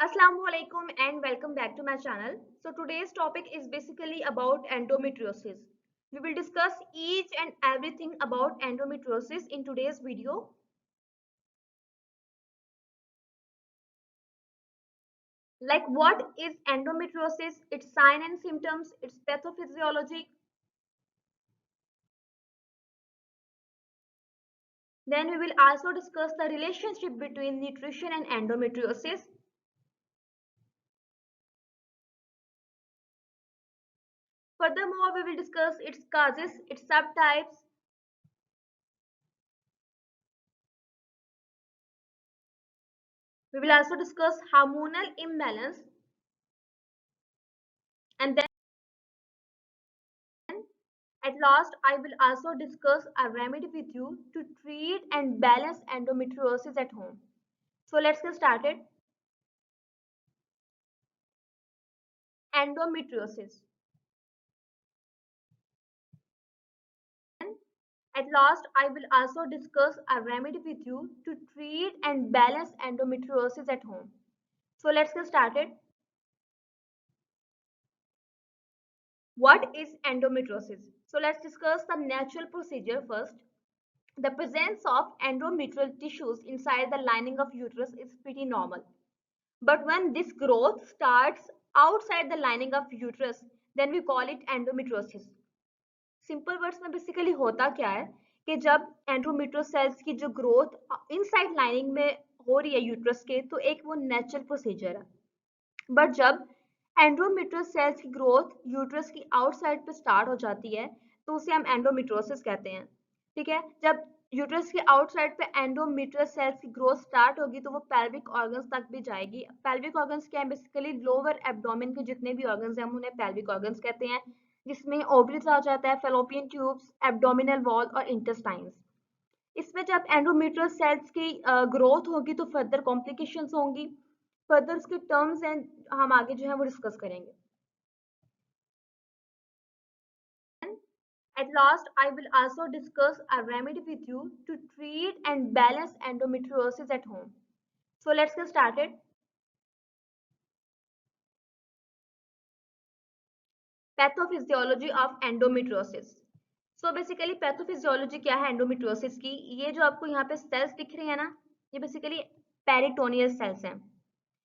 Assalamualaikum and welcome back to my channel. So today's topic is basically about endometriosis. We will discuss each and everything about endometriosis in today's video. Like what is endometriosis, its sign and symptoms, its pathophysiology. Then we will also discuss the relationship between nutrition and endometriosis. Furthermore, we will discuss its causes, its subtypes. We will also discuss hormonal imbalance, and then at last, I will also discuss a remedy with you to treat and balance endometriosis at home. So let's get started. Endometriosis. At last, I will also discuss a remedy with you to treat and balance endometriosis at home. So let's get started. What is endometriosis? So let's discuss the natural procedure first. The presence of endometrial tissues inside the lining of uterus is pretty normal. But when this growth starts outside the lining of uterus, then we call it endometriosis. Simple words में basically होता क्या है कि जब endometrial cells की जो growth inside lining में हो रही है यूट्रस के, तो एक वो नेचुरल प्रोसीजर है। बट जब एंडोमेट्रियल सेल्स की ग्रोथ यूट्रस की आउटसाइड पे स्टार्ट हो जाती है, तो उसे हम एंडोमेट्रोसिस कहते हैं। ठीक है, जब यूट्रस के आउटसाइड पे एंडोमेट्रियल सेल्स की ग्रोथ स्टार्ट होगी तो वो पेल्विक ऑर्गन्स तक भी जाएगी। पेल्विक ऑर्गन्स क्या है? बेसिकली लोअर एब्डोमेन के जितने भी ऑर्गन्स हैं हम उन्हें पेल्विक ऑर्गन्स कहते हैं, जिसमें ओवरीज आ जाता है, फैलोपियन ट्यूब्स, एब्डोमिनल वॉल और इंटेस्टाइन्स। इसमें जब एंडोमेट्रियल सेल्स की ग्रोथ होगी तो फर्दर कॉम्प्लिकेशंस होंगी। फर्दर उसके टर्म्स एंड हम आगे जो है वो डिस्कस करेंगे। At last, I will also discuss a remedy with you to treat and balance endometriosis at home. So let's get started. Pathophysiology of endometriosis. So basically pathophysiology क्या है endometriosis की? ये जो आपको यहाँ पे सेल्स दिख रही है ना, ये बेसिकली पेरिटोनियल सेल्स हैं।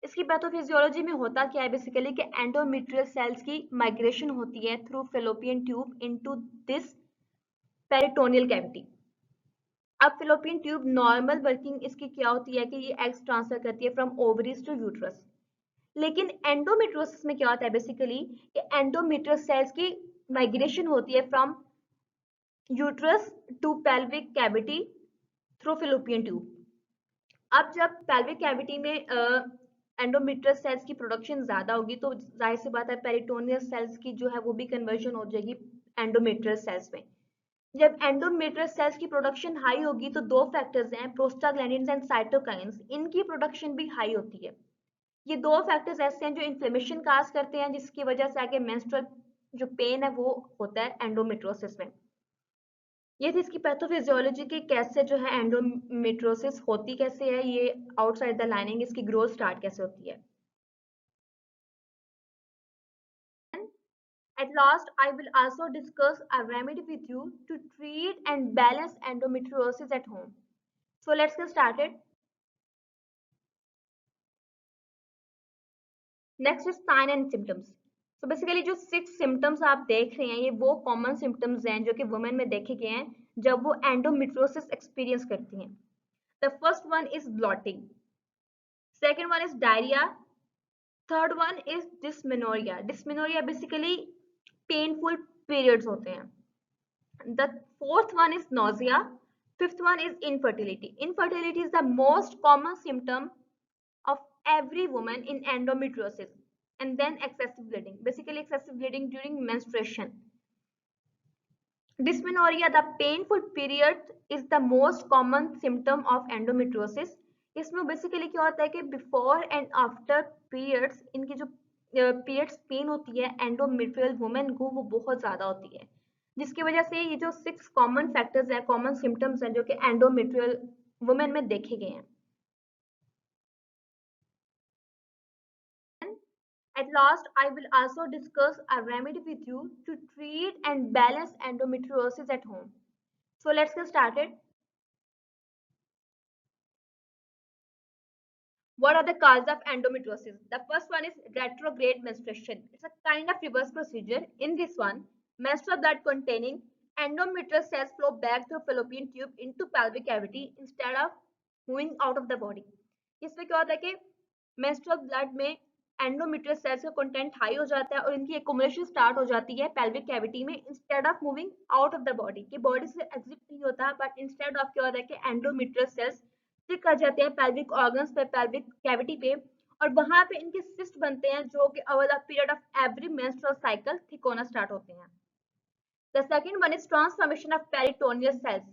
इसकी पैथोफिजियोलॉजी में होता क्या है बेसिकली कि एंडोमेट्रियल सेल्स की माइग्रेशन होती है through fallopian tube into this peritoneal cavity. अब फेलोपियन ट्यूब नॉर्मल वर्किंग इसकी क्या होती है कि ये एग्स ट्रांसफर करती है फ्रॉम ओवरीज टू यूट्रस। लेकिन एंडोमेट्रियोसिस में क्या होता है बेसिकली कि एंडोमेट्रियल सेल्स की माइग्रेशन होती है from uterus to pelvic cavity through fallopian tube. अब जब पेल्विक कैविटी में एंडोमेट्रियल सेल्स की प्रोडक्शन ज्यादा होगी तो जाहिर सी बात है पेरिटोनियल सेल्स की जो है वो भी कन्वर्जन हो जाएगी एंडोमेट्रियल सेल्स में। जब एंडोमेट्रियल सेल्स की प्रोडक्शन हाई होगी तो दो फैक्टर्स हैं, प्रोस्टाग्लैंडिन्स एंड साइटोकाइंस, इनकी प्रोडक्शन भी हाई होती है। ये दो फैक्टर्स ऐसे हैं जो इन्फ्लेमेशन काज करते हैं, जिसकी वजह से आगे मेंस्ट्रुअल जो पेन है वो होता है एंडोमेट्रोसिस में। ये थी इसकी पैथोफिजियोलॉजी की कैसे जो है एंडोमेट्रोसिस होती कैसे है, ये आउटसाइड द लाइनिंग इसकी ग्रोथ स्टार्ट कैसे होती है। At last, I will also discuss a remedy with you to treat and balance endometriosis at home. So let's get started. Next is sign and symptoms. So basically जो 6 symptoms आप देख रहे हैं ये वो कॉमन symptoms हैं जो कि वुमेन में देखे गए हैं जब वो एंडोमेट्रोसिस एक्सपीरियंस करती हैं। The first one is bloating, second one is diarrhea, third one is dysmenorrhea. Dysmenorrhea basically painful periods होते हैं। The fourth one is nausea. Fifth one is infertility. Infertility is the most common symptom of every woman in endometriosis. And then excessive bleeding. Basically excessive bleeding during menstruation. Dysmenorrhea, the painful period, is the most common symptom of endometriosis. इसमें basically क्या होता है कि before and after periods इनकी जो periods pen होती है endometrial women को वो बहुत ज़्यादा होती है, जिसकी वजह से ये जो 6 कॉमन फैक्टर्स हैं, कॉमन सिम्टम्स हैं जो कि एंडोमेट्रियल वुमेन में देखे गए हैं। At last, I will also discuss a remedy with you to treat and balance endometriosis at home. So let's get started. What are the causes of endometriosis? The first one is retrograde menstruation. It's a kind of reverse procedure. In this one, menstrual blood containing endometrial cells flow back through fallopian tube into pelvic cavity instead of moving out of the body. इसमें क्या होता है कि menstrual blood में endometrial cells का content high हो जाता है और इनकी accumulation start हो जाती है pelvic cavity में instead of moving out of the body. कि body से exit नहीं होता but instead of क्या होता है कि endometrial cells स्टिक कर जाते हैं pelvic organs पे pelvic cavity पे और वहां पे इनके cyst बनते हैं जो कि over the period of every menstrual cycle thick होना start होते हैं. The second one is transformation of peritoneal cells.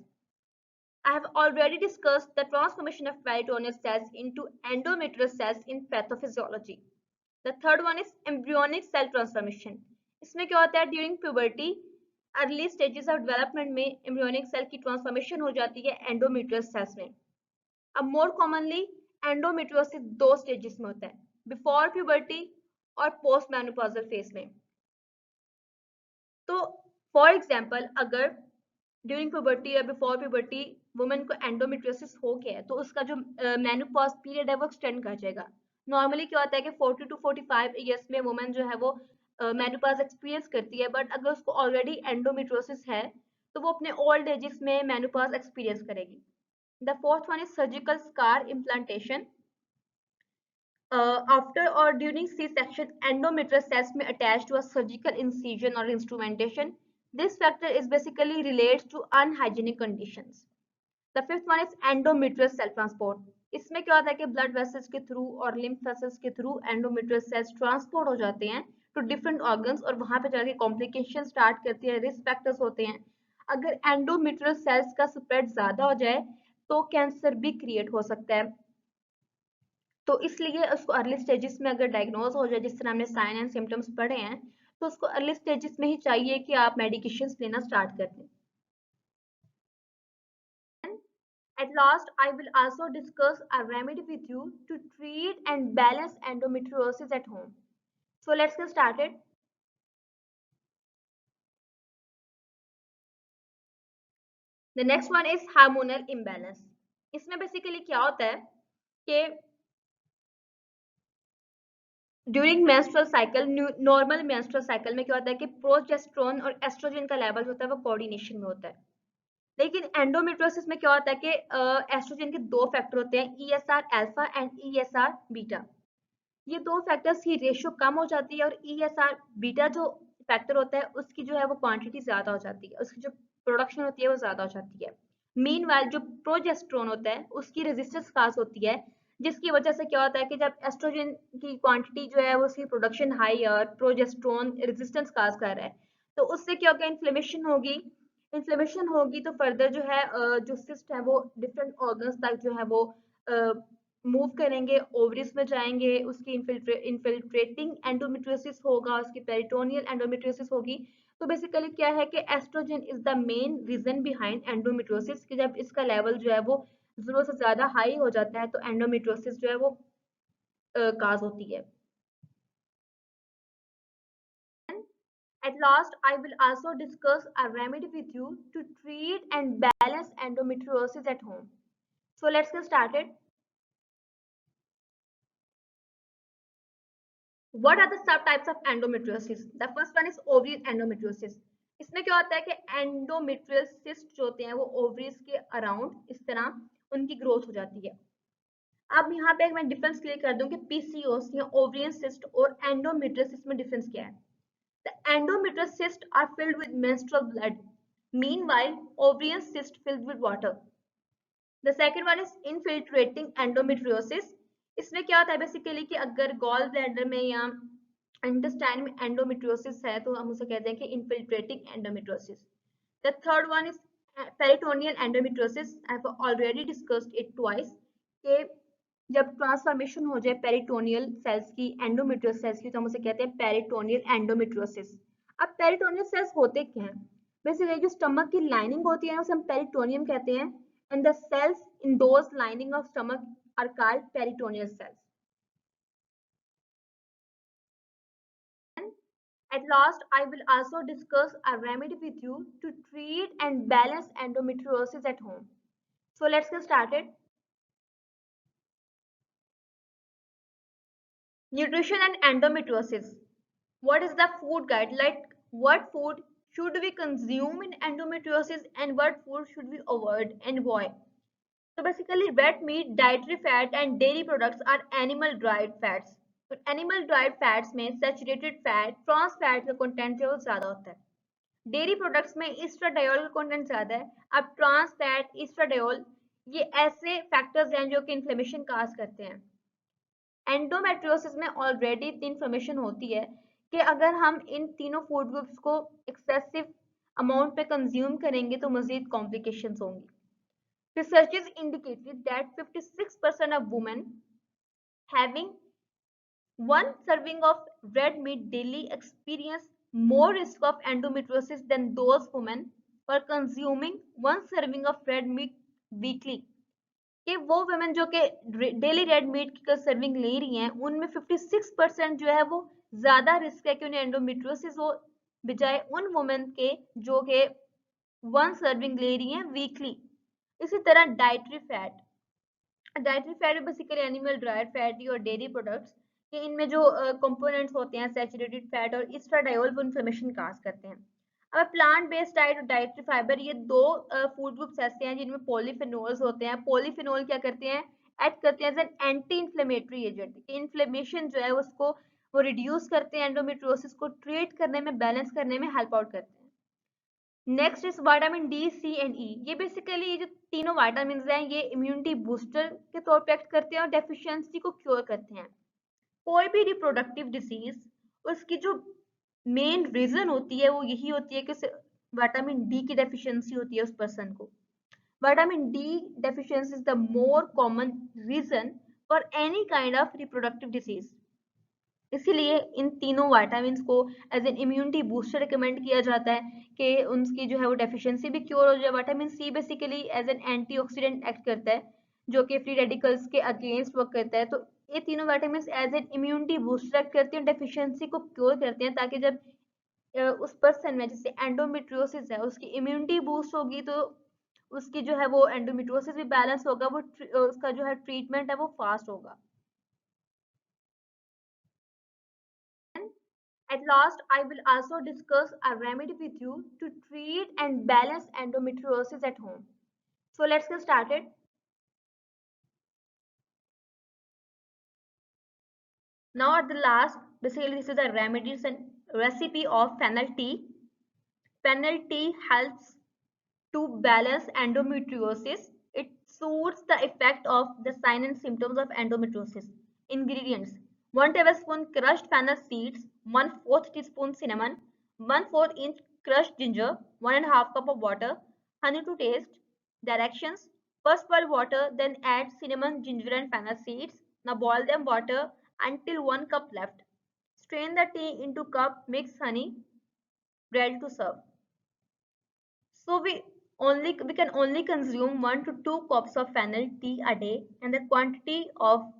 I have already discussed the transformation of peritoneal cells into endometrial cells in pathophysiology. The third one is embryonic cell transformation. इसमें क्या होता है during puberty early stages of development में embryonic cell की transformation हो जाती है endometrial cells में. अब more commonly endometriosis दो stages में होता है, before puberty और post menopausal phase में. तो for example अगर ड्यूरिंग प्यूबर्टी या बिफोर प्यूबर्टी वुमेन को एंडोमेट्रियोसिस हो गया है तो उसका जो मेनोपॉज पीरियड है वो एक्सटेंड कर जाएगा. नॉर्मली क्या होता है कि 40 to 45 ईयर्स में वुमेन जो है वो मेनोपॉज एक्सपीरियंस करती है बट अगर उसको ऑलरेडी एंडोमेट्रियोसिस है तो वो अपने ओल्ड एजेस में मेनोपॉज एक्सपीरियंस करेगी. The fourth one is surgical scar implantation. After or during C-section, endometrial cells may attach to a surgical incision or instrumentation. This factor is basically related to unhygienic conditions. The fifth one is endometrial cell transport. इसमें क्या होता है कि blood vessels के through और lymph vessels के through endometrial cells transport हो जाते हैं to different organs और वहां पे जाके complication start करती है, risk factors होते हैं. अगर endometrial cells का spread ज्यादा हो जाए तो कैंसर भी क्रिएट हो सकता है. तो इसलिए उसको अर्ली स्टेजेस में अगर डायग्नोज हो जाए जिस तरह हमने साइन एंड सिम्टम्स पढ़े हैं तो उसको अर्ली स्टेजेस में ही चाहिए कि आप मेडिकेशंस लेना स्टार्ट कर दें. At last, I will also discuss a remedy with you to treat and balance endometriosis at home. So let's get started. The next one is hormonal imbalance. इसमें basically क्या होता है कि during menstrual cycle normal menstrual cycle में क्या होता है कि प्रोजेस्टेरोन और एस्ट्रोजन का लेवल होता है वो कोऑर्डिनेशन में होता है. लेकिन एंडोमेट्रियोसिस में क्या होता है कि एस्ट्रोजन के दो फैक्टर होते हैं ESR alpha and ESR beta. ये दो फैक्टर्स की रेशियो कम हो जाती है और ईएसआर बीटा जो फैक्टर होता है उसकी जो है वो क्वांटिटी ज्यादा हो जाती है, उसकी जो प्रोडक्शन होती है वो ज्यादा हो जाती है. मीनवाइल जो प्रोजेस्टेरोन होता है उसकी रेजिस्टेंस खास होती है जिसकी वजह से क्या होता है कि जब एस्ट्रोजन की क्वांटिटी जो है वो उसकी प्रोडक्शन हाई और प्रोजेस्टेरोन रेजिस्टेंस काज कर रहा है तो उससे क्या होगा इन्फ्लेमेशन होगी. इन्फ्लेमेशन होगी तो फर्दर जो है जो सिस्ट है वो डिफरेंट ऑर्गन्स तक जो है वो मूव करेंगे, ओवरीज में जाएंगे, उसकी इन्फिल्ट्रेटिंग एंडोमेट्रियोसिस होगा, उसकी पेरिटोनियल एंडोमेट्रियोसिस होगी. तो बेसिकली क्या है कि oestrogen is the main reason behind endometriosis कि जब इसका लेवल जो है वो जरूरत से ज्यादा हाई हो जाता है तो एंडोमेट्रियोसिस जो है वो काज होती है. At last, I will also discuss a remedy with you to treat and balance endometriosis at home. So let's get started. What are the subtypes of endometriosis? The first one is ovarian endometriosis. इसमें क्या होता है कि endometrial cysts जो होते हैं वो ovaries के अराउंड इस तरह उनकी ग्रोथ हो जाती है. अब यहाँ पे मैं डिफरेंस क्लियर कर दूं कि PCOS या ovarian cyst और endometrial cyst में डिफरेंस क्या है. The endometrial cysts are filled with menstrual blood. Meanwhile, ovarian cysts filled with water. The second one is infiltrating endometriosis. इसमें क्या होता है बेसिकली कि अगर गॉल ब्लैडर में या इंटेस्टाइन में एंडोमेट्रियोसिस है तो हम उसे कहते हैं कि infiltrating endometriosis. The third one is peritoneal endometriosis. I have already discussed it twice कि जब ट्रांसफॉर्मेशन हो जाए पेरिटोनियल सेल्स की एंडोमेट्रियोस सेल्स की तो हम उसे कहते हैं पेरिटोनियल एंडोमेट्रियोसिस. अब पेरिटोनियल सेल्स होते क्या हैं? बेसिकली जो स्टमक की लाइनिंग होती है उसे हम पेरिटोनियम कहते हैं and the cells in those lining of stomach are called peritoneal cells. At last, I will also discuss a remedy with you to treat and balance endometriosis at home. So let's get started. Nutrition and endometriosis. What is the food guide? Like what food should we consume in endometriosis and what food should we avoid and why? So basically red meat, dietary fat and dairy products are animal dried fats. तो animal dried fats में saturated fat, trans fat का content जो है वो ज़्यादा होता है. Dairy products में estradiol का कंटेंट ज़्यादा है. अब ट्रांस फैट, estradiol ये ऐसे फैक्टर्स हैं जो कि इन्फ्लेमेशन काज करते हैं. एंडोमेट्रियोसिस में ऑलरेडी इतनी इन्फॉर्मेशन होती है कि अगर हम इन तीनों फूड ग्रुप्स को एक्सेसिव अमाउंट पे कंज्यूम करेंगे तो मजीद कॉम्प्लिकेशंस होंगी. Researchers indicated that 56% of women having one serving of red meat daily experience more risk of endometriosis than those women who are consuming one serving of red meat weekly. कि वो women जो कि daily red meat की serving ले रही हैं उनमें 56% जो है वो ज्यादा रिस्क है कि उन्हें एंडोमेट्रियोसिस हो बजाय उन वुमेन के जो कि वन सर्विंग ले रही हैं वीकली. इसी तरह dietary fat basically animal dried fatty और डेयरी प्रोडक्ट्स कि इनमें जो कंपोनेंट्स होते हैं सैचुरेटेड फैट और एस्ट्राडायोल वो इन्फ्लेमेशन काज करते हैं. अब प्लांट बेस्ड डाइट और डाइटरी फाइबर ये दो फूड ग्रुप्स ऐसे हैं जिनमें पॉलीफेनोल्स होते हैं. पॉलीफेनोल क्या करते हैं? एक्ट करते हैं as an anti inflammatory agent. Inflammation जो है उसको वो रिड्यूस करते हैं, एंडोमेट्रियोसिस को ट्रीट करने में, बैलेंस करने में हेल्प आउट करते हैं. Next is vitamin D, C and E. ये बेसिकली ये जो तीनों विटामिन हैं ये इम्यूनिटी बूस्टर के तौर पे एक्ट करते हैं और डेफिशिएंसी को क्योर करते हैं. कोई भी रिप्रोडक्टिव डिसीज उसकी जो मेन रीजन होती है वो यही होती है कि विटामिन डी की डेफिशिएंसी होती है उस पर्सन को. Vitamin D deficiency is the more common reason for any kind of reproductive disease. इसीलिए इन तीनों विटामिन्स को as an immunity booster recommend किया जाता है कि उनकी जो है वो डेफिशिएंसी भी क्योर हो जाए. Vitamin C basically as an antioxidant act करता है जो कि फ्री रेडिकल्स के अगेंस्ट वर्क करता है. तो ये तीनों vitamin as an immunity booster act करते हैं, डेफिशिएंसी को क्योर करते हैं ताकि जब उस पर्सन में जैसे एंडोमेट्रियोसिस है उसकी इम्यूनिटी बूस्ट होगी तो उसकी जो है वो एंडोमेट्रियोसिस भी बैलेंस होगा, वो उसका जो है ट्रीटमेंट है वो फास्ट होगा. At last, I will also discuss a remedy with you to treat and balance endometriosis at home. So let's get started. Now at the last, basically this is a remedies and recipe of fennel tea. Fennel tea helps to balance endometriosis. It soothes the effect of the sign and symptoms of endometriosis. Ingredients: 1 tablespoon crushed fennel seeds, 1/4 teaspoon cinnamon, 1/4 inch crushed ginger, 1.5 cup of water, honey to taste. Directions: first boil water, then add cinnamon, ginger and fennel seeds. Now boil them water until 1 cup left. Strain the tea into cup, mix honey, ready to serve. So we can only consume 1 to 2 cups of fennel tea a day and the quantity of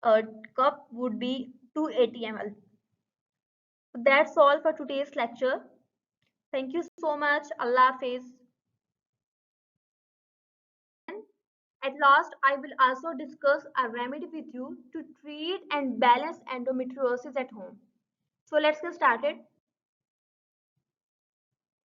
a cup would be 280 ml. So that's all for today's lecture. Thank you so much. Allah Hafiz. At last, I will also discuss a remedy with you to treat and balance endometriosis at home. So let's get started.